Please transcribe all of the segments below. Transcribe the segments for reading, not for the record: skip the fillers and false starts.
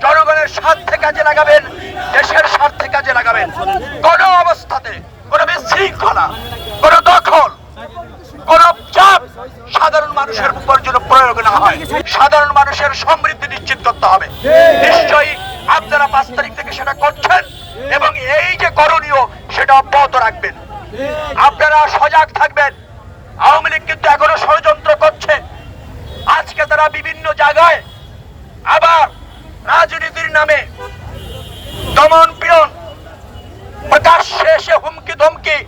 জনগণের স্বার্থে কাজে লাগাবেন, দেশের স্বার্থে কাজে লাগাবেন। কোন অবস্থাতে কোন বিশৃঙ্খলা, কোন দখল, কোন চাপ সাধারণ মানুষের উপর যেন প্রয়োগ না হয়। সাধারণ মানুষের সমৃদ্ধি নিশ্চিত করতে হবে। নিশ্চয়ই আপনারা 5 তারিখ থেকে সেটা করছেন এবং এই যে করণীয় সেটা অব্যাহত রাখবেন। আপনারা সজাগ থাকবেন। আওয়ামী লীগ কিন্তু এখনো ষড়যন্ত্র করছে। আজকে তারা বিভিন্ন জায়গায় আবার রাজনীতির নামে দমন পীড়ন, প্রকাশ্যে এসে হুমকি ধমকি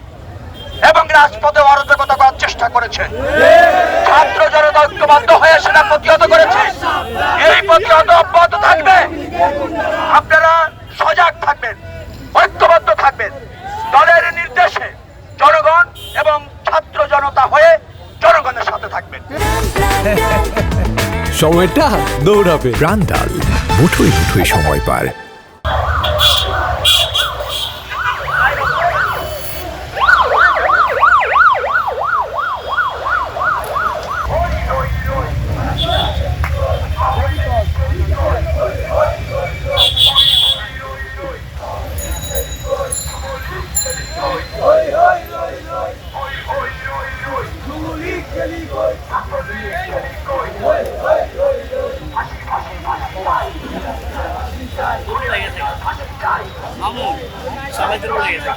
এবং রাজপথে অরাজকতা করার চেষ্টা করেছে। ছাত্র জনতা ঐক্যবদ্ধ হয়ে সেটা প্রতিহত করেছে। এই প্রতিহত অব্যাহত থাকবে। আপনারা সজাগ থাকবেন, ঐক্যবদ্ধ থাকবেন। দলের নির্দেশে জনগণ এবং ছাত্র জনতা হয়ে জনগণের সাথে থাকবেন। সময়টা দৌড়াবে। প্রাণডাল, মুঠোয় মুঠোয় সময় পার। সবাই লেগেছে